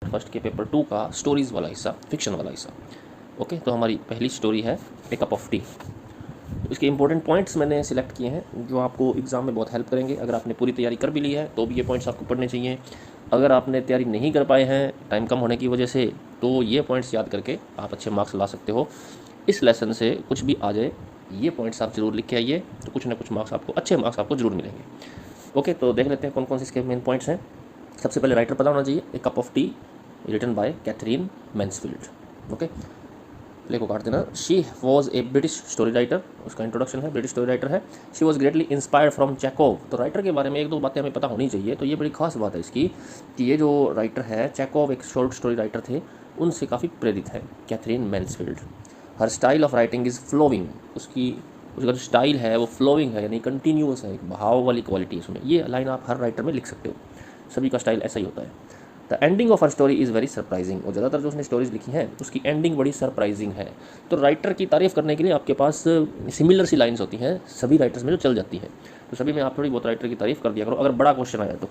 First के paper 2 का stories वाला हिस्सा, फिक्शन वाला हिस्सा। ओके, तो हमारी पहली स्टोरी है ए कप ऑफ टी। इसके इंपॉर्टेंट पॉइंट्स मैंने सिलेक्ट किए हैं जो आपको एग्ज़ाम में बहुत हेल्प करेंगे। अगर आपने पूरी तैयारी कर भी ली है तो भी ये पॉइंट्स आपको पढ़ने चाहिए। अगर आपने तैयारी नहीं कर पाए हैं टाइम कम होने की वजह से, तो ये पॉइंट्स याद करके आप अच्छे मार्क्स ला सकते हो। इस लेसन से कुछ भी आ जाए, ये पॉइंट्स आप ज़रूर लिख के आइए, तो कुछ ना कुछ मार्क्स आपको, अच्छे मार्क्स आपको ज़रूर मिलेंगे। ओके, तो देख लेते हैं कौन कौन से इसके मेन पॉइंट्स हैं। सबसे पहले राइटर पता होना चाहिए, a cup of tea written by Katherine Mansfield. Okay, play को काट देना। She was a British story writer, उसका इंट्रोडक्शन है, ब्रिटिश स्टोरी राइटर है। She was greatly inspired from Chekhov. तो राइटर के बारे में एक दो बातें हमें पता होनी चाहिए। तो ये बड़ी खास बात है इसकी कि ये जो राइटर है चेकोव, एक शॉर्ट स्टोरी राइटर थे, उनसे काफ़ी प्रेरित है Katherine Mansfield. Her style of writing is flowing, उसका जो स्टाइल है वो फ्लोइंग है, यानी कंटिन्यूअस है, एक बहाव वाली क्वालिटी है उसमें। ये लाइन आप हर राइटर में लिख सकते हो, सभी का स्टाइल ऐसा ही होता है। The ending of her story is very surprising, और ज़्यादातर जो उसने स्टोरीज लिखी हैं उसकी एंडिंग बड़ी सरप्राइजिंग है। तो राइटर की तारीफ़ करने के लिए आपके पास सिमिलर सी लाइन्स होती हैं सभी राइटर्स में जो चल जाती है, तो सभी में आप थोड़ी बहुत राइटर की तारीफ़ कर दिया करो। अगर बड़ा क्वेश्चन आया तो,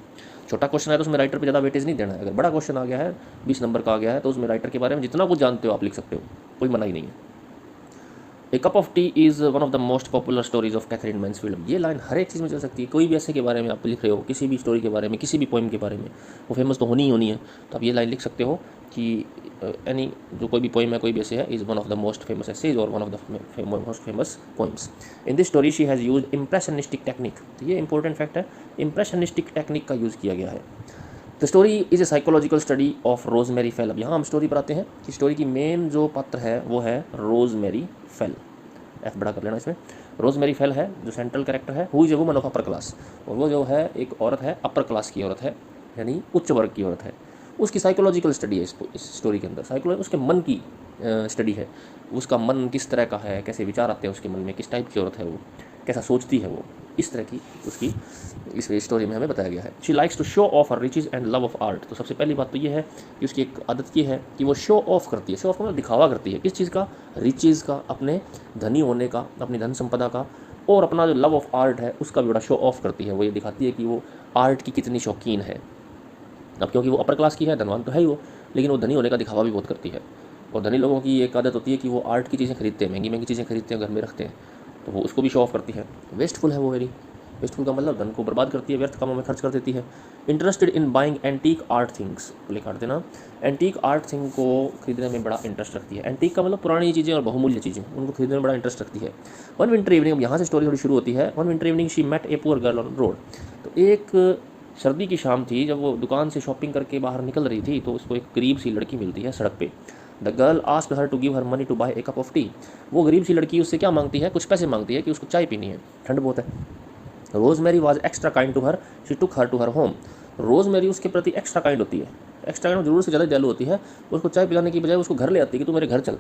छोटा क्वेश्चन आया तो उसमें राइटर पर ज़्यादा वेटेज नहीं देना है। अगर बड़ा क्वेश्चन आ गया है 20 नंबर का आ गया है, तो उसमें राइटर के बारे में जितना कुछ जानते हो आप लिख सकते हो, कोई मना ही नहीं है। A cup of tea is one of the most popular stories of Katherine Mansfield. ये लाइन हर एक चीज़ में चल सकती है। कोई भी ऐसे के बारे में आप लिख रहे हो, किसी भी स्टोरी के बारे में, किसी भी पोइम के बारे में, वो फेमस तो होनी ही होनी है। तो आप ये लाइन लिख सकते हो कि एनी जो कोई भी पोइम है, कोई भी ऐसे है, is one of the most famous essays और one of the most famous poems. In this story she has use impressionistic technique. तो ये इंपॉर्टेंट फैक्ट है, इम्प्रेशनिस्टिक टेक्निक का यूज़ किया गया है। The story is a psychological study of Rosemary Fell. अब यहाँ हम स्टोरी पर आते हैं कि स्टोरी की मेन जो पात्र है वो है रोजमेरी फेल। एफ बड़ा कर लेना इसमें। रोजमेरी फेल है जो सेंट्रल कैरेक्टर है, who is a woman of upper class, और वो जो है एक औरत है, अपर क्लास की औरत है, यानी उच्च वर्ग की औरत है। उसकी साइकोलॉजिकल स्टडी है इस स्टोरी के अंदर। साइकोलॉजी उसके मन की स्टडी है, उसका मन किस तरह का है, कैसे विचार आते हैं उसके मन में, किस टाइप की औरत है वो, कैसा सोचती है वो, इस तरह की उसकी इस स्टोरी में हमें बताया गया है। She likes to show off her riches and love of art. तो सबसे पहली बात तो ये है कि उसकी एक आदत ये है कि वो शो ऑफ करती है। शो ऑफ मतलब दिखावा करती है, किस चीज़ का, रिचेज़ का, अपने धनी होने का, अपनी धन संपदा का, और अपना जो लव ऑफ आर्ट है उसका भी बड़ा शो ऑफ करती है। वो ये दिखाती है कि वो आर्ट की कितनी शौकीन है। अब क्योंकि वो अपर क्लास की है, धनवान तो है ही वो, लेकिन वो धनी होने का दिखावा भी बहुत करती है। और धनी लोगों की एक आदत होती है कि वो आर्ट की चीज़ें खरीदते हैं, महंगी महंगी चीज़ें खरीदते हैं, घर में रखते हैं, तो वो उसको भी शो ऑफ करती है। वेस्टफुल है वो, वेरी वेस्टफुल का मतलब धन को बर्बाद करती है, व्यर्थ कामों में खर्च कर देती है। Interested in buying antique art things, बोले काट देना। एंटीक आर्ट थिंग को खरीदने में बड़ा इंटरेस्ट रखती है। एंटीक का मतलब पुरानी चीज़ें और बहुमूल्य चीज़ें, उनको खरीदने में बड़ा इंटरेस्ट रखती है। वन विंटर इवनिंग, अब यहाँ से स्टोरी थोड़ी शुरू होती है। One winter evening she met a poor girl on road. तो एक सर्दी की शाम थी, जब वो दुकान से शॉपिंग करके बाहर निकल रही थी, तो उसको एक गरीब सी लड़की मिलती है सड़क पे। The girl asked her to give her money to buy a cup of tea. वो गरीब सी लड़की उससे क्या मांगती है, कुछ पैसे मांगती है कि उसको चाय पीनी है, ठंड बहुत है। Rosemary was extra kind to her, she took her to her home. Rosemary उसके प्रति एक्स्ट्रा काइंड होती है, एक्स्ट्रा काइंड जरूर से ज़्यादा दयालु होती है। उसको चाय पिलाने की बजाय उसको घर ले आती है कि तू मेरे घर चल।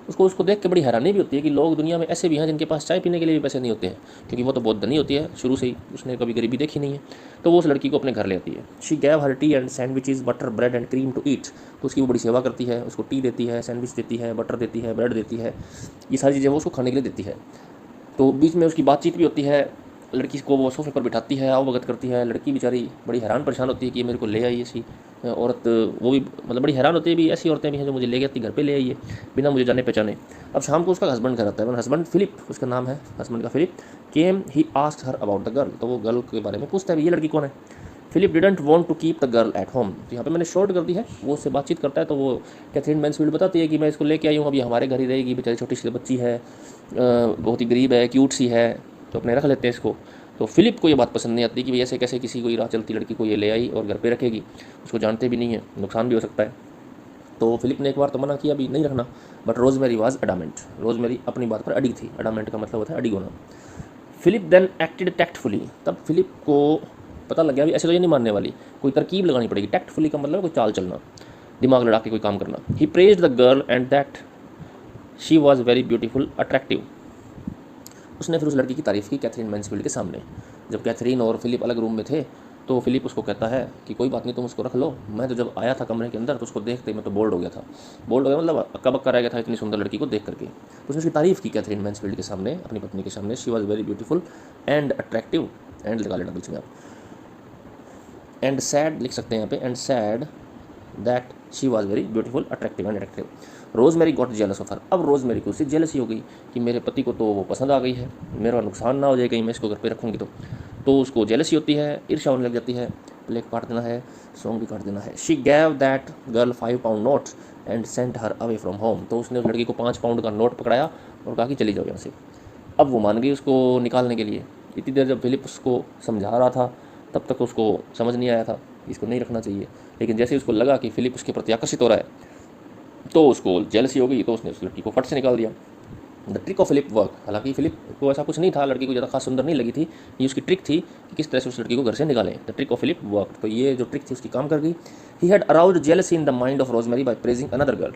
उसको देख के बड़ी हैरानी भी होती है कि लोग दुनिया में ऐसे भी हैं जिनके पास चाय पीने के लिए भी पैसे नहीं होते हैं, क्योंकि वो तो बहुत धनी होती है, शुरू से ही उसने कभी गरीबी देखी नहीं है। तो वो उस लड़की को अपने घर ले आती है। She gave her tea and sandwiches, butter, bread and cream to eat. तो उसकी वो बड़ी सेवा करती है, उसको टी देती है, सैंडविच देती है, बटर देती है, ब्रेड देती है, ये सारी चीज़ें वो उसको खाने के लिए देती है। तो बीच में उसकी बातचीत भी होती है, लड़की को वो सोफे पर बिठाती है, अवगत करती है। लड़की बेचारी बड़ी हैरान परेशान होती है कि ये मेरे को ले आई ऐसी औरत, वो भी मतलब बड़ी हैरान होती है भी, ऐसी औरतें भी हैं जो मुझे ले गई, अपनी घर पे ले आई है बिना मुझे जाने पहचाने। अब शाम को उसका हस्बैंड घर आता है, हस्बैंड फिलिप उसका नाम है, हस्बैंड का Philip. Came he asked her about the girl. तो वो गर्ल के बारे में पूछता है, ये लड़की कौन है। Philip didn't want to keep the girl at home. तो यहाँ पे मैंने शॉर्ट कर दी है, वो उससे बातचीत करता है। तो वो कैथरीन मैन्सफील्ड बताती है कि मैं इसको लेके आई हूँ, अभी हमारे घर ही रहेगी, बेचारी छोटी सी बच्ची है, बहुत ही गरीब है, क्यूट सी है, तो अपने रख लेते हैं इसको। तो फिलिप को ये बात पसंद नहीं आती कि भाई ऐसे कैसे किसी को राह चलती लड़की को ये ले आई और घर पे रखेगी, उसको जानते भी नहीं है, नुकसान भी हो सकता है। तो फिलिप ने एक बार तो मना किया भी नहीं रखना, but rosemary was adamant. Rosemary अपनी बात पर अड़ी थी। अडामेंट का मतलब होता है अड़ी होना। Philip then acted tactfully. तब फिलिप को पता लग गया भी ऐसे तो ये नहीं मानने वाली, कोई तरकीब लगानी पड़ेगी। टैक्टफुली का मतलब कोई चाल चलना, दिमाग लड़ा के कोई काम करना। He praised the girl and that she was very beautiful attractive. उसने फिर उस लड़की की तारीफ़ की कैथरीन मैन्सफील्ड के सामने। जब कैथरीन और फिलिप अलग रूम में थे, तो फिलिप उसको कहता है कि कोई बात नहीं, तुम उसको रख लो, मैं तो जब आया था कमरे के अंदर तो उसको देखते ही मैं तो बोल्ड हो गया था। बोल्ड हो गया मतलब अक्का बक्का रह गया था इतनी सुंदर लड़की को देख करके। तो उसने उसकी तारीफ़ की कैथरीन मैन्सफील्ड के सामने, अपनी पत्नी के सामने। She was very beautiful and attractive, and लगा लेना बीच में आप, एंड सैड लिख सकते हैं यहाँ पे, and sad that she was very beautiful, attractive and attractive. Rosemary got jealous of her, अब रोज़मेरी को उससे जेलसी हो गई कि मेरे पति को तो वो पसंद आ गई है, मेरा नुकसान ना हो जाए कहीं मैं इसको घर पे रखूँगी तो उसको जेलसी होती है, ईर्ष्या होने लग जाती है। प्ले काट देना है, सॉन्ग भी काट देना है। She gave that girl 5 pound note and sent her away from home, तो उसने उस लड़की को 5 पाउंड का नोट पकड़ाया और कहा कि चली जाओ यहाँ से। अब वो मान गई उसको निकालने के लिए। इतनी देर जब फिलिप उसको समझा रहा था तब तक उसको समझ नहीं आया था इसको नहीं रखना चाहिए, लेकिन जैसे उसको लगा कि फिलिप उसके प्रति आकर्षित हो रहा है तो उसको जेलसी हो गई, तो उसने उस लड़की को फट से निकाल दिया। The trick of Philip work, हालांकि फिलिप को ऐसा कुछ नहीं था, लड़की को ज़्यादा खास सुंदर नहीं लगी थी, ये उसकी ट्रिक थी कि किस तरह से उस लड़की को घर से निकालें। The trick of Philip work, तो ये जो ट्रिक थी उसकी काम कर गई। He had aroused jealousy in the mind of Rosemary by praising another girl,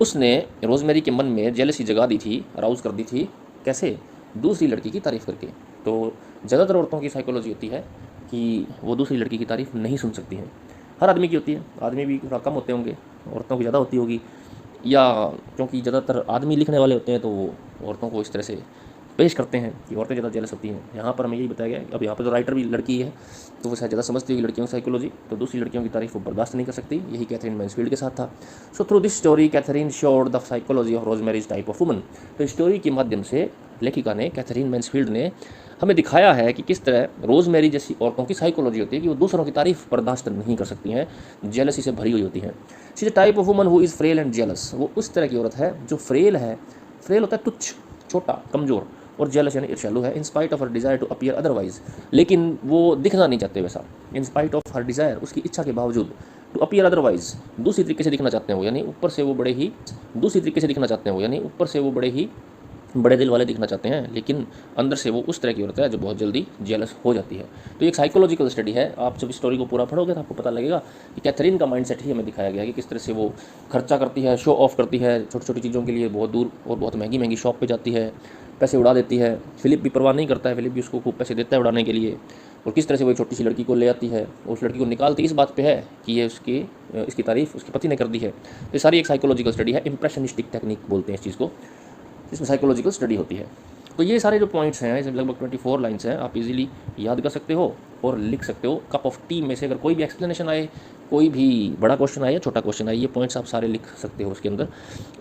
उसने रोजमेरी के मन में जेलसी जगा दी थी, अराउज कर दी थी, कैसे? दूसरी लड़की की तारीफ़ करके। तो ज़्यादातर औरतों की साइकोलॉजी होती है कि वो दूसरी लड़की की तारीफ़ नहीं सुन सकती हैं। हर आदमी की होती है, आदमी भी थोड़ा कम होते होंगे, औरतों की ज़्यादा होती होगी, या क्योंकि ज़्यादातर आदमी लिखने वाले होते हैं तो वो औरतों को इस तरह से पेश करते हैं कि औरतें ज़्यादा जेलस होती हैं। यहाँ पर हमें यही बताया गया है। अब यहाँ पर तो राइटर भी लड़की है तो वो शायद ज़्यादा समझती होगी लड़कियों की साइकोलॉजी, तो दूसरी लड़कियों की तारीफ वो बर्दाश्त नहीं कर सकती। यही कैथरीन मैन्सफील्ड के साथ था। So through this story Katherine showed the psychology of Rosemary's type of woman, तो स्टोरी के माध्यम से लेखिका ने, कैथरीन मैन्सफील्ड ने हमें दिखाया है कि किस तरह रोजमेरी जैसी औरतों की साइकोलॉजी होती है कि वो दूसरों की तारीफ बर्दाश्त नहीं कर सकती हैं, जेलसी से भरी हुई होती हैं। She is a type of woman who is frail and jealous, वो उस तरह की औरत है जो फ्रेल है, फ्रेल होता है तुच्छ, छोटा, कमज़ोर, और जेलस यानी ईर्ष्यालु है। In spite of her desire to appear otherwise, लेकिन वो दिखना नहीं चाहते वैसा। In spite of her desire, उसकी इच्छा के बावजूद, टू अपीयर अदरवाइज, दूसरी तरीके से दिखना चाहते हैं वो, यानी ऊपर से वो बड़े ही, दूसरी तरीके से दिखना चाहते हैं वो, यानी ऊपर से वो बड़े ही बड़े दिल वाले दिखना चाहते हैं, लेकिन अंदर से वो उस तरह की औरत है जो बहुत जल्दी जेलस हो जाती है। तो ये एक साइकोलॉजिकल स्टडी है। आप जब स्टोरी को पूरा पढ़ोगे तो आपको पता लगेगा कि कैथरीन का माइंडसेट ही हमें दिखाया गया है कि किस तरह से वो खर्चा करती है, शो ऑफ करती है, छोटी छोटी चीज़ों के लिए बहुत दूर और बहुत महंगी महंगी शॉप पे जाती है, पैसे उड़ा देती है। फिलिप भी परवाह नहीं करता है, फिलिप भी उसको खूब पैसे देता है उड़ाने के लिए, और किस तरह से वो छोटी सी लड़की को ले आती है, उस लड़की को निकालती इस बात पे है कि ये इसकी तारीफ़ उसके पति ने कर दी है। तो ये सारी एक साइकोलॉजिकल स्टडी है, इंप्रेशनिस्टिक टेक्निक बोलते हैं इस चीज़ को, इसमें साइकोलॉजिकल स्टडी होती है। तो ये सारे जो पॉइंट्स हैं, इसमें लगभग 24 लाइन्स हैं, आप इजीली याद कर सकते हो और लिख सकते हो। कप ऑफ टी में से अगर कोई भी एक्सप्लेनेशन आए, कोई भी बड़ा क्वेश्चन आए या छोटा क्वेश्चन आए, ये पॉइंट्स आप सारे लिख सकते हो उसके अंदर।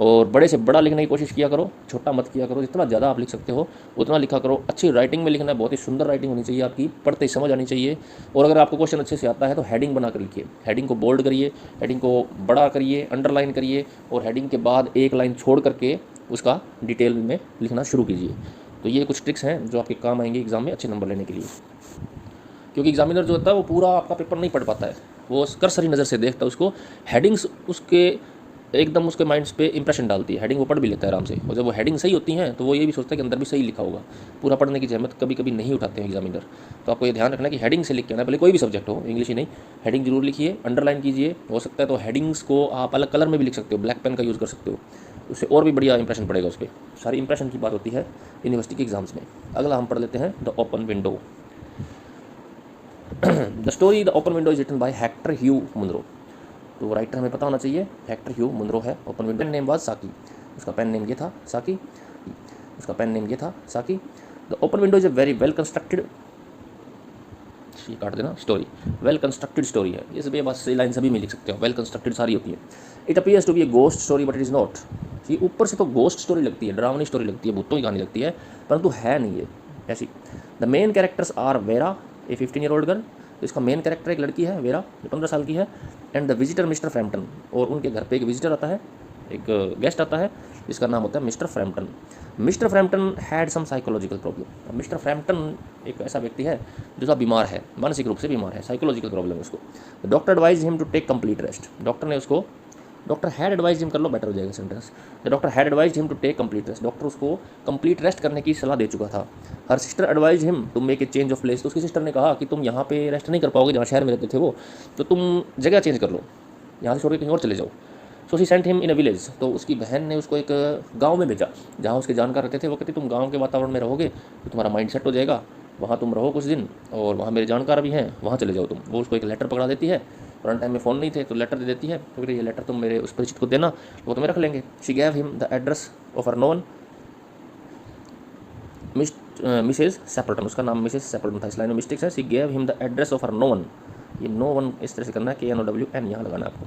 और बड़े से बड़ा लिखने की कोशिश किया करो, छोटा मत किया करो। जितना ज़्यादा आप लिख सकते हो उतना लिखा करो। अच्छी राइटिंग में लिखना है, बहुत ही सुंदर राइटिंग होनी चाहिए आपकी, पढ़ते ही समझ आनी चाहिए। और अगर आपको क्वेश्चन अच्छे से आता है तो हेडिंग बना कर लिखिए, हेडिंग को बोल्ड करिए, हेडिंग को बड़ा करिए, अंडरलाइन करिए, और हेडिंग के बाद एक लाइन छोड़ करके उसका डिटेल में लिखना शुरू कीजिए। तो ये कुछ ट्रिक्स हैं जो आपके काम आएंगे एग्ज़ाम में अच्छे नंबर लेने के लिए, क्योंकि एग्जामिनर जो होता है वो पूरा आपका पेपर नहीं पढ़ पाता है, वो करसरी नज़र से देखता है उसको, हेडिंग्स उसके एकदम उसके माइंड्स पे इंप्रेशन डालती है, हेडिंग वो पढ़ भी लेता है आराम से। और जब वो हेडिंग सही होती हैं तो वो ये भी सोचता है कि अंदर भी सही लिखा होगा। पूरा पढ़ने की जहमत कभी कभी नहीं उठाते हैं एग्जामिनर। तो आपको ये ध्यान रखना कि हेडिंग से लिख के आना, भले कोई भी सब्जेक्ट हो, इंग्लिश ही नहीं, हेडिंग जरूर लिखिए, अंडरलाइन कीजिए। हो सकता है तो हेडिंग्स को आप अलग कलर में भी लिख सकते हो, ब्लैक पेन का यूज़ कर सकते हो, उससे और भी बढ़िया इंप्रेशन पड़ेगा उस पर। सारी इंप्रेशन की बात होती है यूनिवर्सिटी के एग्जाम्स में। अगला हम पढ़ लेते हैं the open window. The story the open window is written by Hector Hugh Munro. तो राइटर हमें पता होना चाहिए, हेक्टर ह्यू मुनरो है। Open window name was Saki, उसका पेन नेम ये था साकी, उसका पेन नेम ये था साकी। The open window is a very well constructed, ये काट देना, स्टोरी, वेल कंस्ट्रक्टेड स्टोरी है। ये सब ये बस लाइन सभी में लिख सकते हो, वेल कंस्ट्रक्टेड सारी होती है। It appears to be a ghost story but it is not. ये ऊपर से तो गोस्ट स्टोरी लगती है, डरावनी स्टोरी लगती है, भूतों की कहानी लगती है, परंतु है नहीं ये ऐसी। The main characters are Vera, a 15-year-old girl. तो इसका मेन कैरेक्टर एक लड़की है वेरा, जो 15 साल की है, and the visitor mister Frampton. और उनके घर पे एक विजिटर आता है, एक गेस्ट आता है, जिसका नाम होता है mister Frampton. Mister Frampton had some psychological problem. Mister Frampton एक ऐसा व्यक्ति है जो सा बीमार है, मानसिक रूप से बीमार है, साइकोलॉजिकल प्रॉब्लम है उसको। Doctor advise him to take complete rest. Doctor ने उसको, डॉक्टर हैड एडवाइज हिम कर लो, बेटर हो जाएगा sentence. The doctor had advise him to take complete rest. Doctor उसको कंप्लीट रेस्ट करने की सलाह दे चुका था। Her sister advise him to make a change of place. तो उसकी सिस्टर ने कहा कि तुम यहाँ पे रेस्ट नहीं कर पाओगे जहाँ शहर में रहते थे वो, तो तुम जगह चेंज कर लो, यहाँ से छोड़ के कहीं और चले जाओ। So she sent him in a village. तो उसकी बहन ने उसको एक गाँव में भेजा जहाँ उसके जानकार रहते थे। वो कहती तुम गाँव के वातावरण में रहोगे तो तुम्हारा माइंड सेट हो जाएगा, वहाँ तुम रहो कुछ दिन, और वहाँ मेरे जानकार भी हैं, वहाँ चले जाओ तुम। वो उसको एक लेटर पकड़ा देती है, पुराने टाइम में फ़ोन नहीं थे तो लेटर दे देती है, तो फिर ये लेटर तुम मेरे उस परिचित को देना, वो तुम्हें रख लेंगे। She gave him the address of her known Mrs Sepulton. उसका नाम मिसेज सेपल्टन था, इस लाइन में मिस्टेक्स है। She gave him the address of her known. ये नो वन इस तरह से करना है, KNOWN यहाँ लगाना है आपको।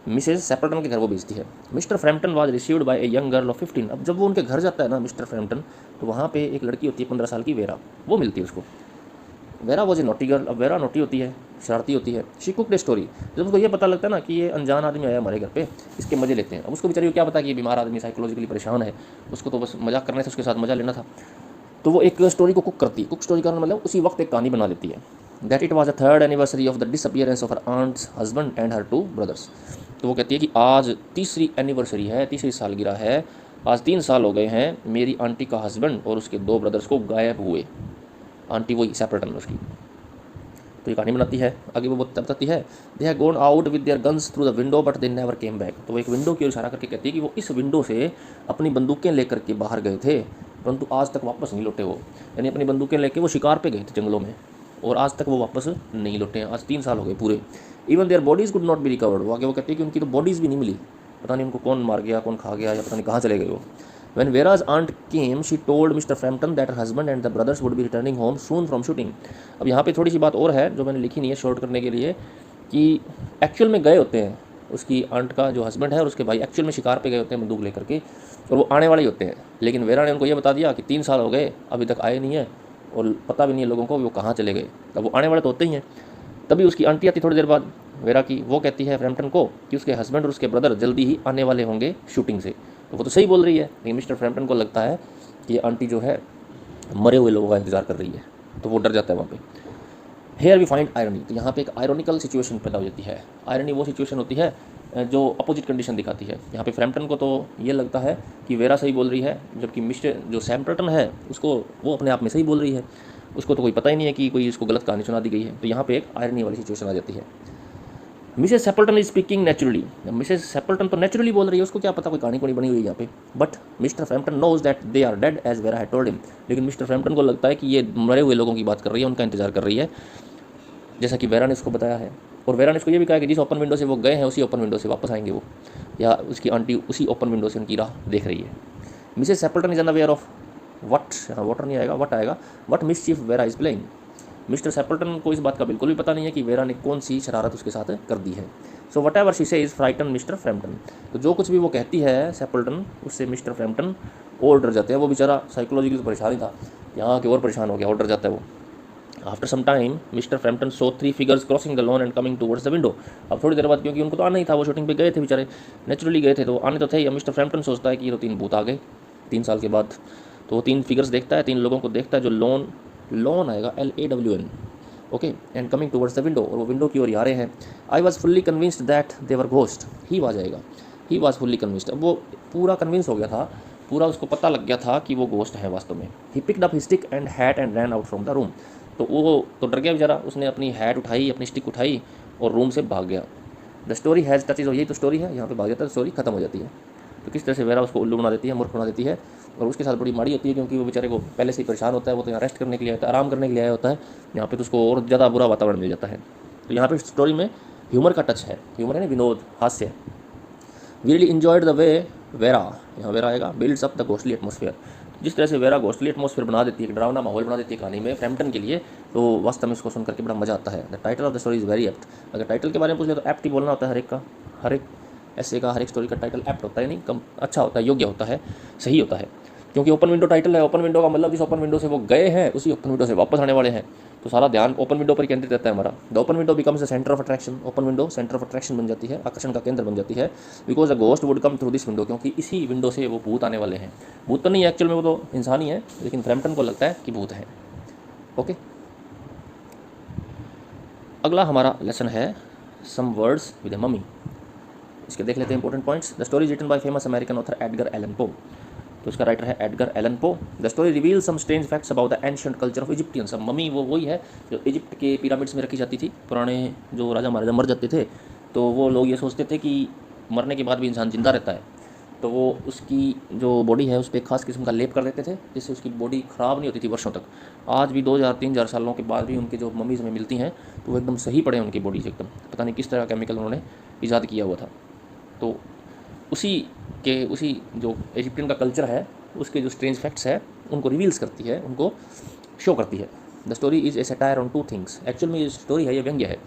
मिसेस सेपल्टन के घर वो भेजती है। Mister Frampton was received by a young girl of 15। अब जब वो उनके घर जाता है ना मिस्टर फ्रैम्पटन, तो वहाँ पे एक लड़की होती है 15 साल की, वेरा, वो मिलती है उसको। Vera was a naughty girl. अब वेरा नोटी होती है, शरारती होती है। She cooked a story. जब उसको ये पता लगता है ना कि ये अनजान आदमी आया हमारे घर पे, इसके मज़े लेते हैं। अब उसको बेचारी को क्या पता कि ये बीमार आदमी साइकोलॉजिकली परेशान है, उसको तो बस मजाक करने से उसके साथ मज़ा लेना था। तो वो एक स्टोरी को कुक करती है। कुक स्टोरी करना मतलब उसी वक्त एक कहानी बना लेती है। That it was a 3rd anniversary of the disappearance of her aunt's husband and her 2 brothers. तो वो कहती है कि आज तीसरी एनिवर्सरी है, तीसरी सालगिरह है, आज 3 साल हो गए हैं मेरी आंटी का हस्बैंड और उसके 2 ब्रदर्स को गायब हुए। आंटी वही सेपल्टन उसकी। तो ये कहानी बनाती है। आगे वो बताती है, they have gone out with their guns through the window but they never came back. तो वो एक विंडो की ओर इशारा करके कहती है कि वो इस विंडो से अपनी बंदूकें लेकर के बाहर गए थे, परंतु आज तक वापस नहीं लौटे वो। यानी अपनी बंदूकें लेके वो शिकार पे गए थे जंगलों में, और आज तक वो वापस नहीं लौटे हैं। आज 3 साल हो गए पूरे। Even their bodies could not be recovered. वो आगे वो कहती है कि उनकी तो बॉडीज़ भी नहीं मिली, पता नहीं उनको कौन मार गया, कौन खा गया, या पता नहीं कहाँ चले गए वो। When Vera's aunt came, she told Mr. Frampton that her husband and the brothers would be returning home soon from shooting. अब यहाँ पे थोड़ी सी बात और है जो मैंने लिखी नहीं है शॉर्ट करने के लिए, कि एक्चुअल में गए होते हैं, उसकी आंट का जो हस्बैंड है और उसके भाई एक्चुअल में शिकार पे गए होते हैं बंदूक लेकर के, और वो आने वाले ही होते हैं। लेकिन वेरा ने उनको ये बता दिया कि 3 साल हो गए अभी तक आए नहीं है, और पता भी नहीं है लोगों को वो कहाँ चले गए। अब वो आने वाले तो होते ही हैं। तभी उसकी आंटी आती थोड़ी देर बाद वेरा की, वो कहती है फ्रैम्पटन को कि उसके हस्बैंड और उसके ब्रदर जल्दी ही आने वाले होंगे शूटिंग से। तो वो तो सही बोल रही है, लेकिन मिस्टर फ्रैम्पटन को लगता है कि ये आंटी जो है मरे हुए लोगों का इंतजार कर रही है, तो वो डर जाता है वहाँ पे। Here we find irony. तो यहाँ पे एक आयरनिकल सिचुएशन पैदा हो जाती है। आयरनी वो सिचुएशन होती है जो अपोजिट कंडीशन दिखाती है। यहाँ पे फ्रैम्पटन को तो ये लगता है कि वेरा सही बोल रही है, जबकि मिस्टर जो सैम्पटन है उसको वो अपने आप में सही बोल रही है, उसको तो कोई पता ही नहीं है कि कोई इसको गलत कहानी सुना दी गई है। तो यहाँ पे एक आयरनी वाली सिचुएशन आ जाती है। Mrs Sappleton is speaking naturally. Mrs Sappleton तो नेचुरली बोल रही है, उसको क्या पता कोई कहानी कोनी बनी हुई है यहाँ पे। But mister Frampton knows that they are dead as Vera had told him. लेकिन मिस्टर फ्रैम्पटन को लगता है कि ये मरे हुए लोगों की बात कर रही है, उनका इंतजार कर रही है, जैसा कि वेरा ने उसको बताया है। और वेरा ने उसको ये भी कहा कि जिस ओपन विंडो से वो गए हैं उसी ओपन विंडो से वापस आएंगे वो, या उसकी आंटी उसी ओपन विंडो से उनकी राह देख रही है। Mrs Sappleton is unaware of what, water नहीं आएगा, वट आएगा, what mischief Vera is playing. Mr Sappleton को इस बात का बिल्कुल भी पता नहीं है कि वेरा ने कौन सी शरारत उसके साथ कर दी है। So what ever she says frighten mister Frampton. तो जो कुछ भी वो कहती है सेपल्टन, उससे मिस्टर फ्रैम्पटन और डर जाते हैं। वो बेचारा साइकोलॉजिकली तो परेशान ही था, यहाँ के और परेशान हो गया और डर जाता है वो। After some time mister Frampton saw 3 figures crossing the lawn and coming towards the window. अब थोड़ी देर बाद, क्योंकि उनको तो आना ही था, वो शूटिंग पे गए थे बेचारे, नेचुरली गए थे, तो आने तो थे ही। मिस्टर फ्रैम्पटन सोचता है कि ये तो 3 भूत आ गए 3 साल के बाद। तो वो 3 फिगर्स देखता है, 3 लोगों को देखता है जो लॉन आएगा LAWN, okay, and coming towards the window, और वो विंडो की ओर आ रहे हैं। I was fully convinced that they were ghost. He was आएगा, ही वॉज फुल्ली कन्विंस्ड। अब वो पूरा कन्विंस हो गया था, पूरा उसको पता लग गया था कि वो घोस्ट है वास्तव में। He picked up his stick and hat and ran out from the room. तो वो तो डर गया बेचारा, उसने अपनी हैट उठाई, अपनी स्टिक उठाई और रूम से भाग गया। द स्टोरी हैज़ टचेज, और यही तो स्टोरी है, यहाँ पे भाग जाता है, स्टोरी खत्म हो जाती है। तो किस तरह से वेरा उसको उल्लू बना देती है, मूर्ख बना देती है, और उसके साथ बड़ी माड़ी होती है, क्योंकि वो बेचारे को पहले से ही परेशान होता है। वो तो यहाँ रेस्ट करने के लिए आया होता है, आराम करने के लिए आया होता है, यहाँ पे तो उसको और ज़्यादा बुरा वातावरण मिल जाता है। तो यहाँ पे स्टोरी में ह्यूमर का टच है, ह्यूमर है ना, विनोद, हास्य। We really enjoyed the way Vera, यहाँ वेरा आएगा, builds up the ghostly atmosphere. जिस तरह से वेरा घोस्टली एटमोसफियर बना देती है, डरावना माहौल बना देती है कहानी में फ्रैम्पटन के लिए, तो वास्तव में इसको सुन करके बड़ा मजा आता है। The title of the story is very apt. अगर टाइटल के बारे में पूछ ले तो एप्ट ही बोलना होता है हर एक का, हर एक ऐसे का, हर एक स्टोरी का टाइटल एप्ट होता है, नहीं कम अच्छा होता है, योग्य होता है, सही होता है। क्योंकि ओपन विंडो टाइटल है, ओपन विंडो का मतलब जिस ओपन विंडो से वो गए हैं उसी ओपन विंडो से वापस आने वाले हैं, तो सारा ध्यान ओपन विंडो पर केंद्रित रहता है हमारा। The open window becomes the centre of attraction. Open window centre of attraction बन जाती है, आकर्षण का केंद्र बन जाती है। Because the ghost would come through this window, क्योंकि इसी विंडो से वो भूत आने वाले हैं। भूत तो नहीं है एक्चुअल में, वो तो इंसान ही है, लेकिन फ्रैम्पटन को लगता है कि भूत है। ओके, अगला हमारा लेसन है some words with a mummy. इसके देख लेते हैं important points. The story written by famous American author Edgar Allan Poe. तो इसका राइटर है Edgar Allan Poe. The story reveal some strange facts about the ancient culture of Egyptians. Mummy वो वही है जो इजिप्ट के पिरामिड्स में रखी जाती थी। पुराने जो राजा महाराजा मर जाते थे तो वो लोग ये सोचते थे कि मरने के बाद भी इंसान जिंदा रहता है, तो वो उसकी जो बॉडी है उस पर खास किस्म का लेप कर देते थे, जिससे उसकी बॉडी ख़राब नहीं होती थी वर्षों तक। आज भी 2000-3000 सालों के बाद भी उनके जो मम्मीज़ हमें मिलती हैं तो वो एकदम सही पड़े हैं उनकी बॉडी से, एकदम पता नहीं किस तरह केमिकल उन्होंने ईजाद किया हुआ था। तो उसी जो इजिप्टियन का कल्चर है उसके जो स्ट्रेंज फैक्ट्स है उनको रिवील्स करती है, उनको शो करती है। The story is A satire on 2 things. Actual में ये स्टोरी है, ये व्यंग्य है,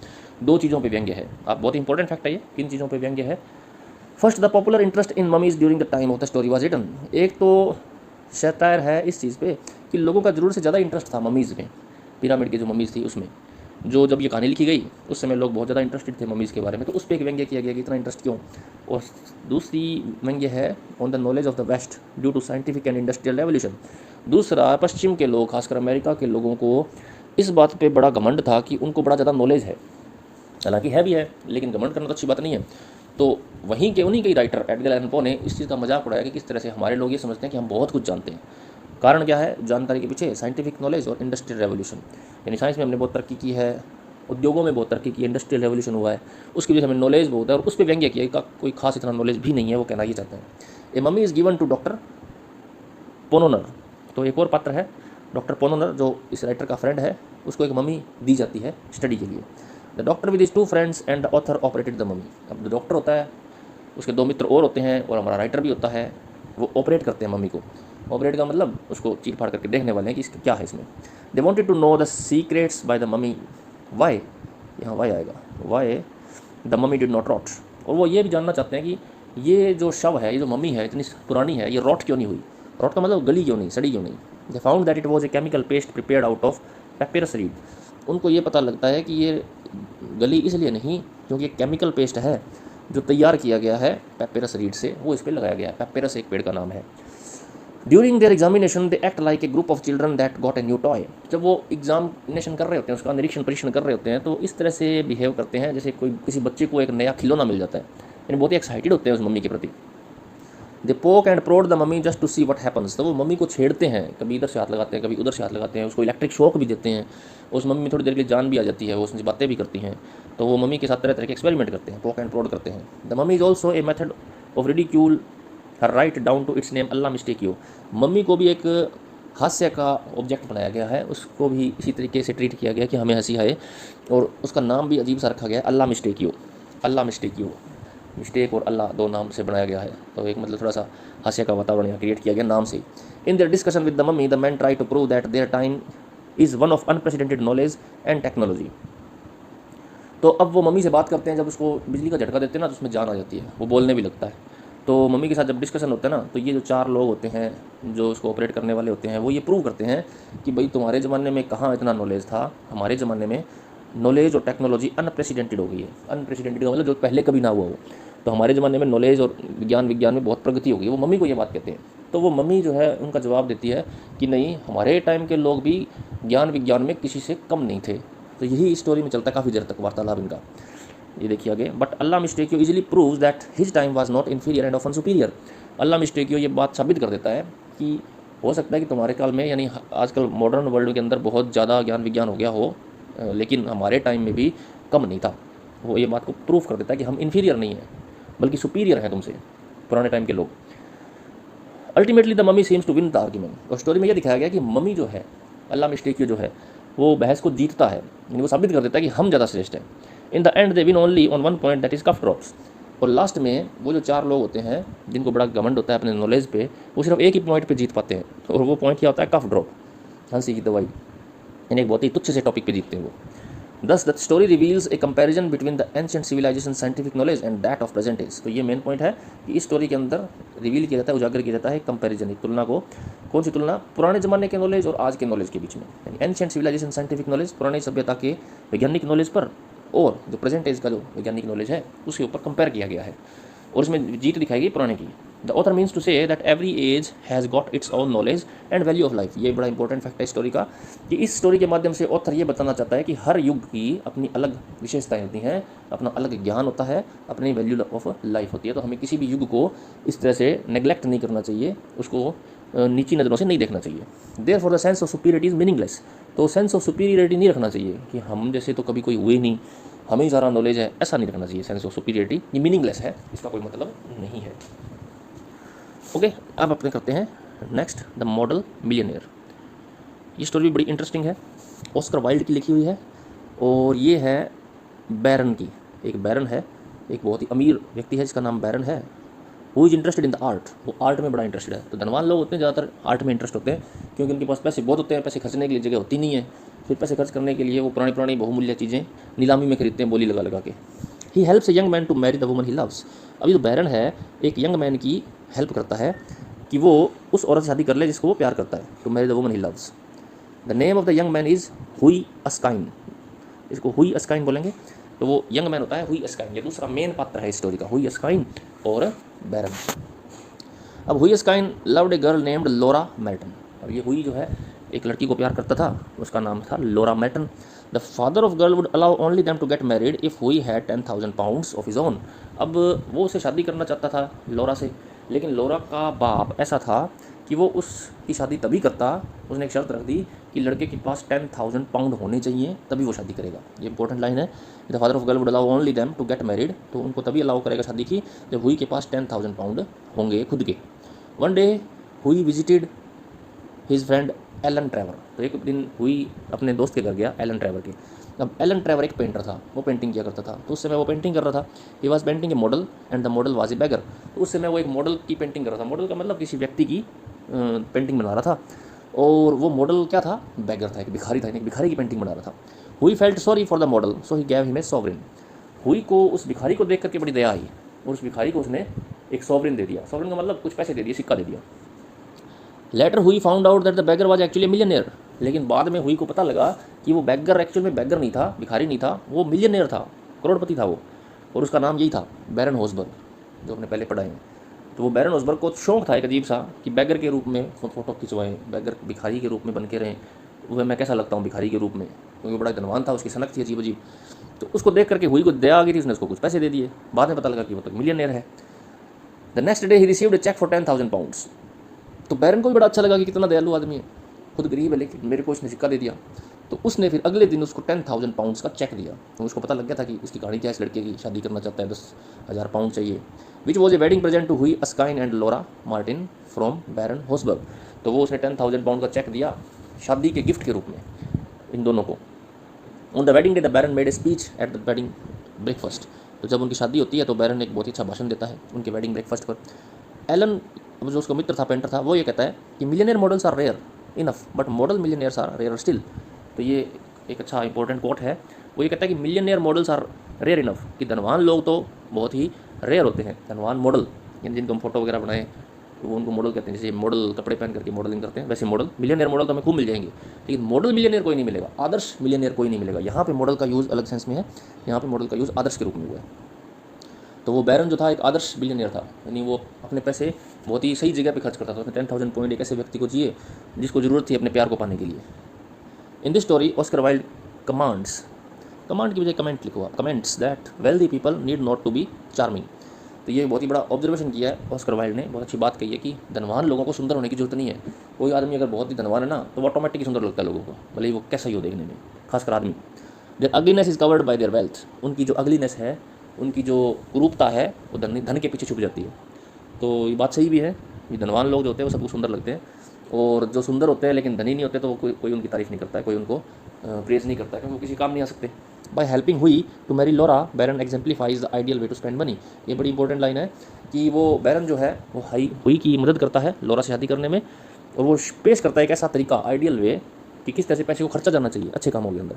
2 चीज़ों पे व्यंग्य है। आप बहुत इंपॉर्टेंट फैक्ट है ये, किन चीज़ों पे व्यंग्य है। First, the popular interest in mummies during the time of the story was written. एक तो सटायर है इस चीज़ पे कि लोगों का ज़रूरत से ज़्यादा इंटरेस्ट था ममीज़ में, पिरामिड की जो ममीज़ थी उसमें। जो जब ये कहानी लिखी गई उस समय लोग बहुत ज़्यादा इंटरेस्टेड थे ममीज़ के बारे में, तो उस पर एक व्यंग्य किया गया कि इतना इंटरेस्ट क्यों। और दूसरी व्यंग्य है on the knowledge of the west due to scientific and industrial revolution. दूसरा, पश्चिम के लोग, खासकर अमेरिका के लोगों को इस बात पे बड़ा घमंड था कि उनको बड़ा ज़्यादा नॉलेज है। हालांकि है भी है, लेकिन घमंड करना तो अच्छी बात नहीं है। तो वहीं के उन्हीं के राइटर एडगर एलन पो ने इस चीज़ का मजाक उड़ाया कि किस तरह से हमारे लोग ये समझते हैं कि हम बहुत कुछ जानते हैं। कारण क्या है जानकारी के पीछे? साइंटिफिक नॉलेज और इंडस्ट्रियल रेवोल्यूशन। यानी साइंस में हमने बहुत तरक्की की है, उद्योगों में बहुत तरक्की की, इंडस्ट्रियल रेवोल्यूशन हुआ है, उसकी वजह से हमें नॉलेज बहुत है। और उस पर व्यंग्य किया का कोई खास इतना नॉलेज भी नहीं है, वो कहना ये चाहते हैं। A mummy is given to Doctor Ponnonner. तो एक और पात्र है डॉक्टर पोनोनर, जो इस राइटर का फ्रेंड है, उसको एक मम्मी दी जाती है स्टडी के लिए। The doctor with his 2 friends and the author operated the mummy. अब जो डॉक्टर होता है उसके 2 मित्र और होते हैं, और हमारा राइटर भी होता है, वो ऑपरेट करते हैं मम्मी को। ऑपरेट का मतलब उसको चीर फाड़ करके देखने वाले हैं कि इसका क्या है इसमें। They wanted to know the secrets by the mummy why, यहाँ वाई आएगा, why the mummy did not rot. और वो ये भी जानना चाहते हैं कि ये जो शव है, ये जो मम्मी है इतनी पुरानी है, ये रॉट क्यों नहीं हुई। रॉट का मतलब गली क्यों नहीं, सड़ी क्यों नहीं। They found that it was a chemical paste prepared out of papyrus read. उनको ये पता लगता है कि ये गली इसलिए नहीं क्योंकि एक केमिकल पेस्ट है जो तैयार किया गया है पेपिरस रीड से, वो इस पर लगाया गया है। पेपिरस एक पेड़ का नाम है। During their examination they act like a group of children that got a new toy. जब वो एग्जामिनेशन कर रहे होते हैं, उसका निरीक्षण परीक्षण कर रहे होते हैं, तो इस तरह से बिहेव करते हैं जैसे कोई किसी बच्चे को एक नया खिलौना मिल जाता है। यानी बहुत ही एक्साइटेड होते हैं उस मम्मी के प्रति। दे poke and prod the mummy just to see what happens. तो वो मम्मी को छेड़ते हैं, कभी इधर से हाथ लगाते हैं, कभी उधर से हाथ लगाते हैं, उसको इलेक्ट्रिक शॉक भी देते हैं। उस मम्मी में थोड़ी देर के लिए जान भी आ जाती है, वो उससे बातें भी करती हैं। तो वो मम्मी के साथ तरह तरह के एक्सपेरिमेंट करते हैं, पोक एंड प्रोड करते हैं। The mummy is also a method of ridicule her right down to its name अल्लाह मिस्टेक यू। मम्मी को भी एक हास्य का ऑब्जेक्ट बनाया गया है, उसको भी इसी तरीके से ट्रीट किया गया कि हमें हंसी आए, और उसका नाम भी अजीब सा रखा गया है, अल्लाह mistake you. Allah mistake you, mistake और अल्लाह 2 नाम से बनाया गया है, तो एक मतलब थोड़ा सा हास्य का वातावरण यहाँ क्रिएट किया गया नाम से। In their discussion with the mummy the man try to prove that their time is one of unprecedented knowledge and technology. तो अब वो मम्मी से बात करते हैं, जब उसको बिजली का झटका देते हैं ना तो उसमें जान आ जाती है, वो बोलने भी लगता है। तो मम्मी के साथ जब डिस्कशन होता है ना, तो ये जो 4 लोग होते हैं जो उसको ऑपरेट करने वाले होते हैं, वो ये प्रूव करते हैं कि भाई तुम्हारे ज़माने में कहाँ इतना नॉलेज था, हमारे ज़माने में नॉलेज और टेक्नोलॉजी अनप्रेसिडेंटेड हो गई है। अनप्रेसिडेंटेड का मतलब जो पहले कभी ना हुआ हो। तो हमारे ज़माने में नॉलेज और विज्ञान में बहुत प्रगति हो गई, वो मम्मी को ये बात कहते हैं। तो वो मम्मी जो है उनका जवाब देती है कि नहीं, हमारे टाइम के लोग भी ज्ञान विज्ञान में किसी से कम नहीं थे। तो यही स्टोरी में चलता है काफ़ी देर तक वार्तालाप इनका। ये देखिए आगे, but Allah mistake you easily proves that his time was not inferior and often superior. Allah mistake you ये बात साबित कर देता है कि हो सकता है कि तुम्हारे काल में, यानी आजकल मॉडर्न वर्ल्ड के अंदर बहुत ज़्यादा ज्ञान विज्ञान हो गया हो, लेकिन हमारे टाइम में भी कम नहीं था। वो ये बात को प्रूफ कर देता है कि हम इन्फीरियर नहीं हैं, बल्कि सुपीरियर हैं तुमसे, पुराने टाइम के लोग। Ultimately the mummy seems to win the argument. और स्टोरी में यह दिखाया गया कि मम्मी जो है, अल्लाह मिस्टेक यू जो है, वो बहस को जीतता है, यानी वो साबित कर देता है कि हम ज़्यादा श्रेष्ठ हैं। In the end they win only on one point that is cough drops. और लास्ट में वो जो 4 लोग होते हैं जिनको बड़ा घमंड होता है अपने नॉलेज पे, वो सिर्फ एक ही पॉइंट पे जीत पाते हैं, और वो पॉइंट क्या होता है? कफ ड्रॉप, हंसी की दवाई। यानी एक बहुत ही तुच्छ से टॉपिक पे जीतते हैं वो। Thus the story reveals a comparison between the ancient civilization scientific knowledge and that of present age। तो ये मेन पॉइंट है कि इस स्टोरी के अंदर रिवील किया जाता है, उजागर किया जाता है कंपैरिजन, एक तुलना को। कौन सी तुलना? पुराने ज़माने के नॉलेज और आज के नॉलेज के बीच में। यानी एंशिएंट सिविलाइजेशन साइंटिफिक नॉलेज, पुरानी सभ्यता के वैज्ञानिक नॉलेज पर, और जो प्रेजेंट एज का जो वैज्ञानिक नॉलेज है उसके ऊपर कंपेयर किया गया है, और इसमें जीत दिखाई गई पुराने की। The author means to say that every age has got its own knowledge and value of life. ये बड़ा इंपॉर्टेंट फैक्ट है स्टोरी का, कि इस स्टोरी के माध्यम से ऑथर ये बताना चाहता है कि हर युग की अपनी अलग विशेषताएं होती हैं, अपना अलग ज्ञान होता है, अपनी वैल्यू ऑफ लाइफ होती है। तो हमें किसी भी युग को इस तरह से नेग्लेक्ट नहीं करना चाहिए, उसको नीची नज़रों से नहीं देखना चाहिए। Therefore the sense of superiority is meaningless. तो सेंस ऑफ सुपीरियरिटी नहीं रखना चाहिए कि हम जैसे तो कभी कोई हुए नहीं, हमें ही सारा नॉलेज है, ऐसा नहीं रखना चाहिए। सेंस ऑफ सुपीरियरिटी ये मीनिंगलेस है, इसका कोई मतलब नहीं है। ओके, अब अपने करते हैं नेक्स्ट, द मॉडल मिलियनेयर। ये स्टोरी बड़ी इंटरेस्टिंग है, ऑस्कर वाइल्ड की लिखी हुई है, और ये है बैरन की। एक बैरन है, एक बहुत ही अमीर व्यक्ति है जिसका नाम बैरन है, who is interested in the art. वो आर्ट में बड़ा इंटरेस्टेड है। तो धनवान लोग होते हैं ज़्यादातर आर्ट में इंटरेस्ट होते हैं, क्योंकि उनके पास पैसे बहुत होते हैं, पैसे खर्चने के लिए जगह होती नहीं है, फिर पैसे खर्च करने के लिए वो पुरानी पुरानी बहुमूल्य चीज़ें नीलामी में खरीदते हैं बोली लगा लगा के। He helps a young man to marry the woman he loves. अभी जो बैरन है एक यंग मैन की हेल्प करता है कि वो उस औरत से शादी कर ले जिसको वो प्यार करता है, to marry the woman he loves. The name of the young man is Hughie Erskine. इसको हुई अस्काइन बोलेंगे, तो वो यंग मैन होता है हुई अस्काइन। ये दूसरा मेन पात्र है इस स्टोरी का, हुई अस्काइन और बैरन। अब हुई अस्काइन लव्ड ए गर्ल नेम्ड लोरा मेल्टन। अब ये हुई जो है एक लड़की को प्यार करता था, उसका नाम था Laura Melton. The father of girl would allow only them to get married if he had 10,000 pounds of his own. अब वो उसे शादी करना चाहता था लोरा से, लेकिन लोरा का बाप ऐसा था कि वो उसकी शादी तभी करता, उसने एक शर्त रख दी कि लड़के के पास 10,000 पाउंड होने चाहिए तभी वो शादी करेगा। ये इंपॉर्टेंट लाइन है। The father of girl would allow only them to get married, तो उनको तभी अलाउ करेगा शादी की जब हुई के पास 10,000 पाउंड होंगे खुद के। One day Hughie visited his friend Alan Trevor. तो एक दिन हुई अपने दोस्त के घर गया, एलन ट्रेवर के। अब एलन ट्रेवर एक पेंटर था, वो पेंटिंग किया करता था, तो उस समय वो पेंटिंग कर रहा था। He was painting A model and the model was a bagger. तो उस समय वो एक मॉडल की पेंटिंग कर रहा था। मॉडल का मतलब किसी व्यक्ति की पेंटिंग बना रहा था, और वो मॉडल क्या था, बैगर था, एक भिखारी था, एक भिखारी की पेंटिंग बना रहा था। हुई felt sorry for the model so he gave him a sovereign. हुई को उस भिखारी को देख करके बड़ी दया आई और उस भिखारी को उसने एक सॉवरिन दे दिया। सॉवरिन का मतलब कुछ पैसे दे दिए, सिक्का दे दिया। लेटर हुई found out that the bagger was actually millionaire. लेकिन बाद में हुई को पता लगा कि वो बैगर एक्चुअल में बैगर नहीं था, भिखारी नहीं था, वो मिलियनियर था, करोड़पति था वो, और उसका नाम यही था बैरन होसबर्ग, जो हमने पहले पढ़ा है। तो वो बैरन होसबर्ग को शौक था एक अजीब सा कि बैगर के रूप में फोटो खिंचवाएं, बैगर भिखारी के रूप में बन के रहें, वह मैं कैसा लगता हूँ भिखारी के रूप में, क्योंकि बड़ा धनवान था, उसकी सनक थी अजीब अजीब। तो उसको देख करके हुई को दया आ गई थी, उसने उसको कुछ पैसे दे दिए। बाद में पता लगा कि वो तो मिलियनियर है। The next day he received a cheque for 10,000 pounds. तो बैरन को भी बड़ा अच्छा लगा कि कितना दयालु आदमी है, खुद गरीब है लेकिन मेरे को इसने सिक्का दे दिया। तो उसने फिर अगले दिन उसको 10,000 पाउंड्स का चेक दिया। तो उसको पता लग गया था कि उसकी कहानी क्या है, इस लड़के की शादी करना चाहता है, 10,000 पाउंड चाहिए। Which was a wedding present to Hughie Erskine and Laura Martin from Baron Hausberg. तो वो उसने 10,000 पाउंड का चेक दिया शादी के गिफ्ट के रूप में इन दोनों को। On the wedding day the baron made a speech at the wedding breakfast. तो जब उनकी शादी होती है तो बैरन एक बहुत ही अच्छा भाषण देता है उनके वेडिंग ब्रेकफास्ट पर। एलन, जो उसका मित्र था, पेंटर था, वो ये कहता है कि millionaire models are rare enough but model millionaires are rare still. तो ये एक अच्छा इंपॉर्टेंट कोट है। वो ये कहता है कि millionaire models are rare enough, कि धनवान लोग तो बहुत ही रेयर होते हैं, धनवान मॉडल, यानी जिनको हम फोटो वगैरह बनाएं तो वो उनको मॉडल कहते हैं। जैसे मॉडल कपड़े पहन करके मॉडलिंग करते हैं, वैसे मॉडल मिलियनियर मॉडल तो हमें खूब मिल जाएंगे, लेकिन मॉडल मिलियनियर कोई नहीं मिलेगा, आदर्श मिलियनियर कोई नहीं मिलेगा। यहाँ पे मॉडल का यूज़ अलग सेंस में है, यहाँ पे मॉडल का यूज़ आदर्श के रूप में हुआ है। तो वो बैरन जो था एक आदर्श बिलियनियर था, यानी वो अपने पैसे बहुत ही सही जगह पे खर्च करता था। उसने 10,000 पॉइंट एक ऐसे व्यक्ति को चाहिए जिसको ज़रूरत थी अपने प्यार को पाने के लिए। In this story Oscar Wilde commands, command की बजाय कमेंट लिखा, comments that wealthy people need not to be charming. तो ये बहुत ही बड़ा ऑब्जर्वेशन किया है ऑस्कर वाइल्ड ने, बहुत अच्छी बात कही है कि धनवान लोगों को सुंदर होने की जरूरत नहीं है। कोई आदमी अगर बहुत ही धनवान है ना तो वो ऑटोमेटिक सुंदर लगता है लोगों को, भले ही वो कैसा ही हो देखने में, खासकर आदमी। Their ugliness is covered by their wealth. उनकी जो अगलीनेस है, उनकी जो कुरूपता है, वो धन के पीछे छुप जाती है। तो ये बात सही भी है, ये धनवान लोग जो होते हैं वो सबको सुंदर लगते हैं, और जो सुंदर होते हैं लेकिन धनी नहीं होते तो कोई उनकी तारीफ नहीं करता है, कोई उनको प्रेज नहीं करता है, क्योंकि वो किसी काम नहीं आ सकते। By helping he to marry Laura Barron exemplifies the ideal way to spend money. ये बड़ी इंपॉर्टेंट लाइन है कि वो बैरन जो है वो हुई की मदद करता है लोरा से शादी करने में, और वो पेश करता है एक ऐसा तरीका, आइडियल वे, कि किस तरह से पैसे को खर्चा जाना चाहिए अच्छे कामों के अंदर।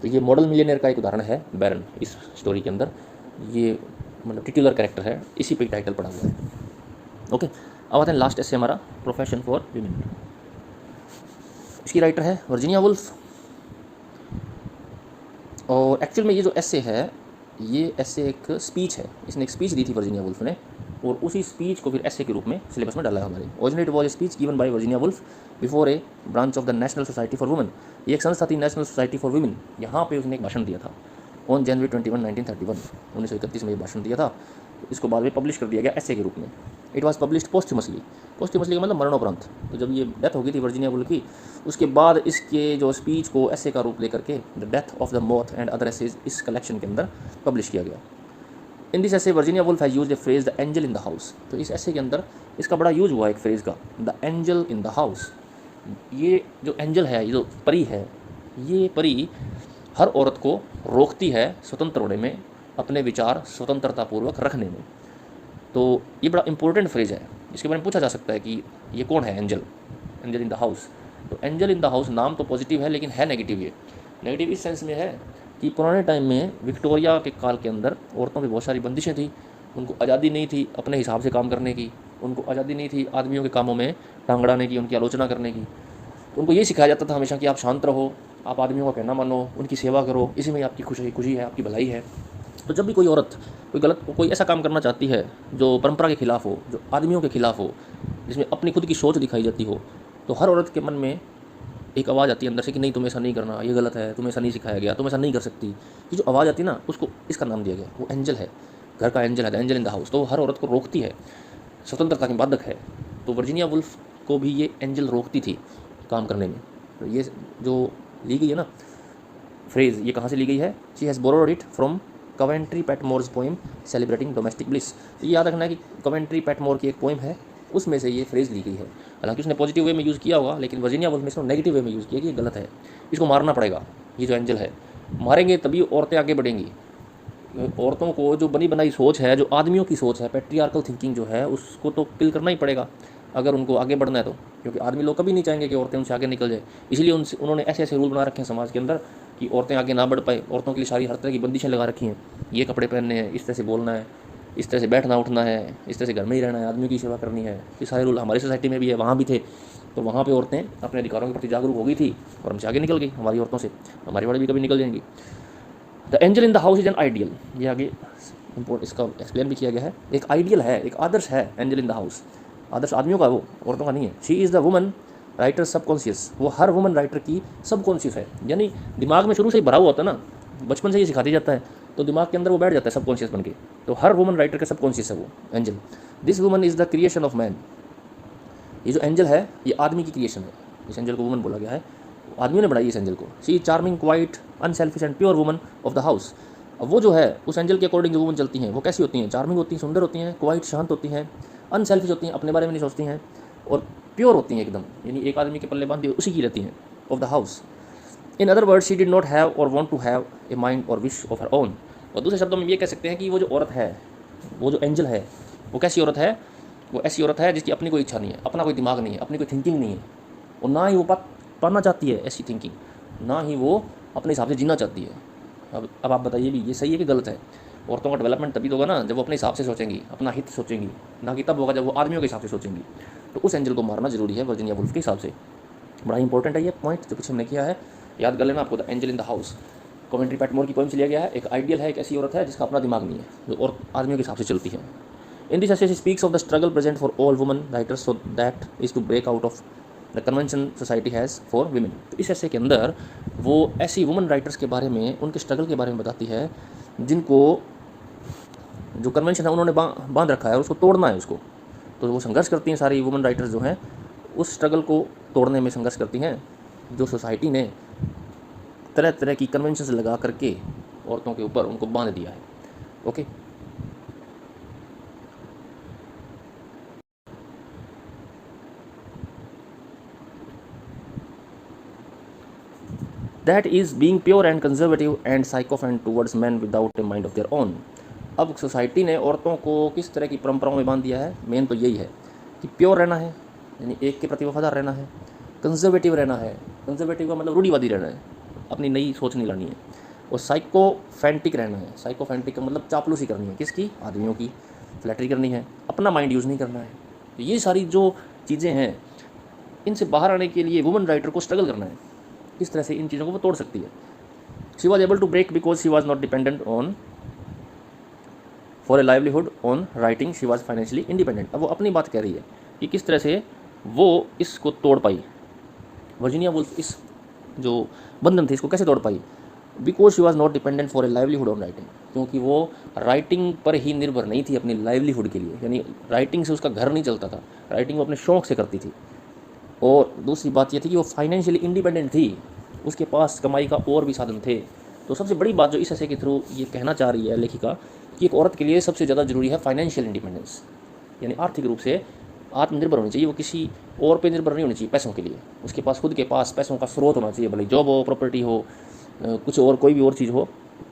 तो ये मॉडल मिलियनियर का एक उदाहरण है बैरन इस स्टोरी के अंदर। ये मतलब टिटुलर कैरेक्टर है, इसी पे टाइटल पड़ा हुआ है। ओके, अब आते हैं लास्ट ऐसे हमारा, प्रोफेशन फॉर वीमेन। इसकी राइटर है वर्जीनिया वुल्फ, और एक्चुअल में ये जो ऐसे है, ये ऐसे एक स्पीच है, इसने एक स्पीच दी थी वर्जीनिया वुल्फ ने, और उसी स्पीच को फिर ऐसे के रूप में सिलेबस में डाला है हमारे। Originate was a speech given by Virginia Woolf before A branch of the national society for women. ये एक संस्था थी नेशनल सोसाइटी फॉर वुमेन, यहाँ पे उसने एक भाषण दिया था ऑन जनवरी 21, 1931, 1931 में ये भाषण दिया था। इसको बाद में पब्लिश कर दिया गया ऐसे के रूप में। इट वॉज पब्लिश्ड पोस्ट्यूमसली, पोस्ट्यूमसली का मतलब मरणोपरांत। तो जब ये डेथ हो गई थी वर्जीनिया वुल्फ की, उसके बाद इसके जो स्पीच को ऐसे का रूप लेकर के the death of the moth and other essays इस कलेक्शन के अंदर पब्लिश किया गया। In this essay Virginia Woolf has used a phrase the angel in the house. तो इस ऐसे के अंदर इसका बड़ा यूज हुआ एक फ्रेज का, the angel in the house. ये जो एंजल है, ये जो परी है, ये परी हर औरत को रोकती है स्वतंत्र होने में, अपने विचार स्वतंत्रतापूर्वक रखने में। तो ये बड़ा इंपॉर्टेंट फ्रेज है, इसके बारे में पूछा जा सकता है कि ये कौन है angel, angel in the house. तो एंजल इन द हाउस नाम तो पॉजिटिव है लेकिन है नेगेटिव। ये नेगेटिव इस सेंस में है कि पुराने टाइम में विक्टोरिया के काल के अंदर औरतों पर बहुत सारी बंदिशें थी, उनको आज़ादी नहीं थी अपने हिसाब से काम करने की, उनको आज़ादी नहीं थी आदमियों के कामों में टांग अड़ाने की, उनकी आलोचना करने की। उनको ये सिखाया जाता था हमेशा कि आप शांत रहो, आप आदमियों का कहना मानो, उनकी सेवा करो, इसी में आपकी खुशी है, आपकी भलाई है। तो जब भी कोई औरत कोई ऐसा काम करना चाहती है जो परंपरा के खिलाफ हो, जो आदमियों के खिलाफ हो, जिसमें अपनी खुद की सोच दिखाई जाती हो, तो हर औरत के मन में एक आवाज़ आती है अंदर से कि नहीं, तुम्हें ऐसा नहीं करना, ये गलत है, तुम्हें ऐसा नहीं सिखाया गया, तुम ऐसा नहीं कर सकती। ये जो आवाज़ आती है ना, उसको इसका नाम दिया गया, वो एंजल है, घर का एंजल है, the angel in the house. तो हर औरत को रोकती है, स्वतंत्रता की बाधक है। तो वर्जीनिया वुल्फ को भी ये एंजल रोकती थी काम करने में। तो ये जो ली गई है ना फ्रेज़, ये कहाँ से ली गई है? She has borrowed it from Coventry Patmore's poem celebrating domestic bliss. तो ये याद रखना है कि कवेंट्री पैटमोर की एक पोएम है, उसमें से ये फ्रेज़ ली गई है। हालांकि उसने पॉजिटिव वे में यूज़ किया होगा, लेकिन वर्जीनिया वुल्फ ने इसको नेगेटिव वे में यूज़ किया कि ये गलत है, इसको मारना पड़ेगा। ये जो एंजल है, मारेंगे तभी औरतें आगे बढ़ेंगी। औरतों को जो बनी बनाई सोच है, जो आदमियों की सोच है, पैट्रियार्कल थिंकिंग जो है, उसको तो किल करना ही पड़ेगा अगर उनको आगे बढ़ना है तो। क्योंकि आदमी लोग कभी नहीं चाहेंगे कि औरतें उनसे आगे निकल जाए, इसलिए उन्होंने ऐसे ऐसे रूल बना रखे हैं समाज के अंदर कि औरतें आगे ना बढ़ पाए। औरतों के लिए सारी हर तरह की बंदिशें लगा रखी हैं, ये कपड़े पहनने हैं, इस तरह से बोलना है, इस तरह से बैठना उठना है, इस तरह से घर में ही रहना है, आदमियों की सेवा करनी है। ये सारे रूल हमारी सोसाइटी में भी है, वहाँ भी थे। तो वहाँ पे औरतें अपने अधिकारों के प्रति जागरूक हो गई थी और हमसे आगे निकल गई, हमारी औरतों से। हमारी वाली भी कभी निकल जाएंगी। The angel in the house is an ideal, ये आगे इसका एक्सप्लेन भी किया गया है। एक आइडियल है, एक आदर्श है एंजल इन द हाउस। आदर्श आदमियों का, वो औरतों का नहीं है। She is the woman writer subconscious, वो हर वुमन राइटर की सबकॉन्शियस है, यानी दिमाग में शुरू से ही भरा हुआ होता है ना, बचपन से ही सिखाती जाता है, तो दिमाग के अंदर वो बैठ जाता है सबकॉन्शियस बन के। तो हर वुमन राइटर का सबकॉन्शियस है वो angel. This woman is the creation of man, ये जो एंजल है ये आदमी की क्रिएशन है। इस एंजल को वुमन बोला गया है, आदमियों ने बनाई इस एंजल को। She charming, quite, unselfish and pure woman of the house. अब वो जो है उस एंजल के अकॉर्डिंग जो वुमन चलती हैं वो कैसी होती हैं? चार्मिंग होती हैं, सुंदर होती हैं, क्वाइट शांत होती हैं, अनसेल्फिश होती हैं, अपने बारे में नहीं सोचती हैं, और प्योर होती हैं एकदम, यानी एक आदमी के पल्ले बांधी उसी की रहती हैं, of the house. In other words she did not have or want to have a mind or wish of her own. और दूसरे शब्दों में ये कह सकते हैं कि वो जो औरत है, वो जो एंजल है, वो कैसी औरत है? वो ऐसी औरत है जिसकी अपनी कोई इच्छा नहीं है, अपना कोई दिमाग नहीं है, अपनी कोई थिंकिंग नहीं है, और ना ही वो पाना चाहती है ऐसी थिंकिंग, ना ही वो अपने हिसाब से जीना चाहती है। अब आप बताइए भी ये सही है कि गलत है? औरतों का डेवलपमेंट तभी तो होगा ना जब वो अपने हिसाब से सोचेंगी, अपना हित सोचेंगी, ना कि तब होगा जब वो आदमियों के हिसाब से सोचेंगी। तो उस एंजल को मारना जरूरी है वर्जीनिया वुल्फ के हिसाब से। बड़ा इंपॉर्टेंट है ये पॉइंट जो पीछे हमने किया है, याद कर लेना आपको। The angel in the house Coventry Patmore की पोएम से लिया गया है। एक आइडियल है, एक ऐसी औरत है जिसका अपना दिमाग नहीं है, जो और आदमियों के हिसाब से चलती है। In this essay speaks of the struggle present for all woman writers, so that is to break out of the convention society has for women. तो इस ऐसे के अंदर वो ऐसी वुमन राइटर्स के बारे में, उनके स्ट्रगल के बारे में बताती है जिनको जो कन्वेंशन है उन्होंने बांध रखा है और उसको तोड़ना है उसको। तो वो संघर्ष करती हैं, सारी वुमन राइटर्स जो हैं उस स्ट्रगल को तोड़ने में संघर्ष करती हैं, जो सोसाइटी ने तरह तरह की कन्वेंशन लगा करके औरतों के ऊपर उनको बांध दिया है। Okay, that is being pure and conservative and sycophant towards man without a mind of their own. अब सोसाइटी ने औरतों को किस तरह की परंपराओं में बांध दिया है? मेन तो यही है कि प्योर रहना है, यानी एक के प्रति वफादार रहना है, कंजर्वेटिव रहना है, कंजर्वेटिव का मतलब रूढ़िवादी रहना है, अपनी नई सोच नहीं लानी है, और साइकोफेंटिक रहना है। साइकोफेंटिक का मतलब चापलूसी करनी है, किसकी? आदमियों की, फ्लैटरी करनी है, अपना माइंड यूज़ नहीं करना है। तो ये सारी जो चीज़ें हैं, इनसे बाहर आने के लिए वुमन राइटर को स्ट्रगल करना है, किस तरह से इन चीज़ों को वो तोड़ सकती है। She was able to break because she was not dependent on for a livelihood on writing, she was financially independent. अब वो अपनी बात कह रही है कि किस तरह से वो इसको तोड़ पाई, वर्जीनिया वुल्फ इस जो बंधन थे इसको कैसे तोड़ पाई? Because she was not dependent for a livelihood on writing, क्योंकि वो राइटिंग पर ही निर्भर नहीं थी अपनी लाइवलीहुड के लिए, यानी राइटिंग से उसका घर नहीं चलता था, राइटिंग वो अपने शौक़ से करती थी। और दूसरी बात यह थी कि वो फाइनेंशियली इंडिपेंडेंट थी, उसके पास कमाई का और भी साधन थे। तो सबसे बड़ी बात जो इस ऐसे के थ्रू ये कहना चाह रही है लेखिका कि एक औरत के लिए सबसे ज़्यादा ज़रूरी है फाइनेंशियल इंडिपेंडेंस, यानी आर्थिक रूप से आत्मनिर्भर होनी चाहिए। वो किसी और पे निर्भर नहीं होनी चाहिए पैसों के लिए, उसके पास खुद के पास पैसों का स्रोत होना चाहिए, भले जॉब हो, प्रॉपर्टी हो, कुछ और कोई भी और चीज़ हो,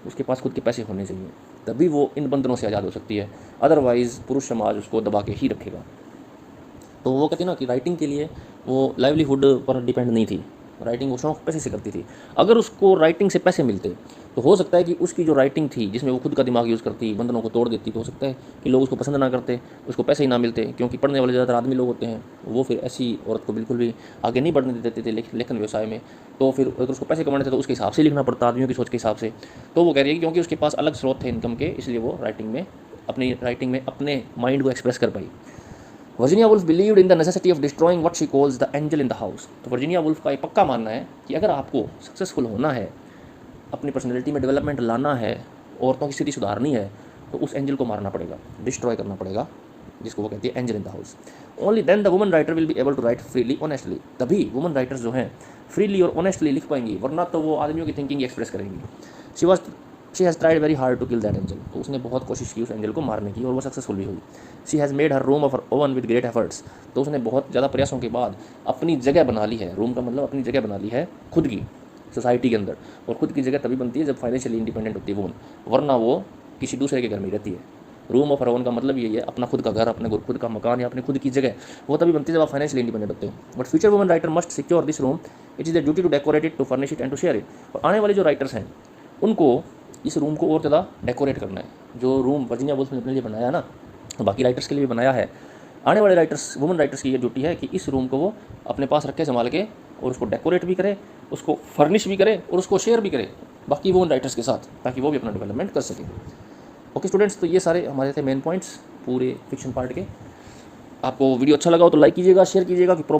उसके पास खुद के पैसे होने चाहिए, तभी वो इन बंधनों से आज़ाद हो सकती है। अदरवाइज़ पुरुष समाज उसको दबा के ही रखेगा। तो वो कहती ना कि राइटिंग के लिए वो लाइवलीहुड पर डिपेंड नहीं थी, राइटिंग वो शौक पैसे से करती थी। अगर उसको राइटिंग से पैसे मिलते तो हो सकता है कि उसकी जो राइटिंग थी जिसमें वो खुद का दिमाग यूज़ करती, बंधनों को तोड़ देती, तो हो सकता है कि लोग उसको पसंद ना करते, उसको पैसे ही ना मिलते, क्योंकि पढ़ने वाले ज़्यादातर आदमी लोग होते हैं। वो फिर ऐसी औरत को बिल्कुल भी आगे नहीं बढ़ने देते थे लेखन व्यवसाय में। तो फिर अगर उसको पैसे कमाने थे तो उसके हिसाब से लिखना पड़ता, आदमियों की सोच के हिसाब से। तो वो कह रही है कि क्योंकि उसके पास अलग स्रोत थे इनकम के, इसलिए वो अपनी राइटिंग में अपने माइंड को एक्सप्रेस कर पाई। Virginia Woolf believed in the necessity of destroying what she calls the angel in the house. तो वर्जीनिया वुल्फ का एक पक्का मानना है कि अगर आपको सक्सेसफुल होना है, अपनी पर्सनैलिटी में डेवलपमेंट लाना है, औरतों की स्थिति सुधारनी है, तो उस एंजल को मारना पड़ेगा, डिस्ट्रॉय करना पड़ेगा, जिसको वो कहती है angel in the house. Only then the woman writer will be able to write freely honestly. तभी वुमन राइटर्स जो हैं फ्रीली और ऑनेस्टली लिख पाएंगी, वरना तो वो आदमियों की थिंकिंग एक्सप्रेस करेंगी। She has tried very hard to kill that angel. तो उसने बहुत कोशिश की उस एंजल को मारने की, और वो सक्सेसफुल भी हुई। She has made her room of her oven with great efforts. तो उसने बहुत ज़्यादा प्रयासों के बाद अपनी जगह बना ली है, रूम का मतलब अपनी जगह बना ली है खुद की सोसाइटी के अंदर। और खुद की जगह तभी बनती है जब फाइनेंशियली इंडिपेंडेंट होती है वुमन, वरना वो किसी दूसरे के घर में रहती है। रूम ऑफ हर ओवन का मतलब यही है, अपना खुद का घर, अपने खुद का मकान या अपनी खुद की जगह, वो तभी बनती है जब आप फाइनेंशियली इंडिपेंडेंट होते हो। But future woman writer must secure this room, it is the duty to decorate it, to furnish it and to share it. और आने वाले जो राइटर्स हैं उनको इस रूम को और ज़्यादा डेकोरेट करना है। जो रूम वर्जीनिया वुल्फ ने अपने लिए बनाया ना, तो बाकी राइटर्स के लिए भी बनाया है। आने वाले राइटर्स, वुमन राइटर्स की ये ड्यूटी है कि इस रूम को वो अपने पास रखे, संभाल के, और उसको डेकोरेट भी करे, उसको फर्निश भी करे, और उसको शेयर भी करे बाकी वुमन राइटर्स के साथ, ताकि वो भी अपना डेवलपमेंट कर सके। ओके स्टूडेंट्स, तो ये सारे हमारे थे मेन पॉइंट्स पूरे फिक्शन पार्ट के। आपको वीडियो अच्छा लगा हो तो लाइक कीजिएगा, शेयर कीजिएगा कि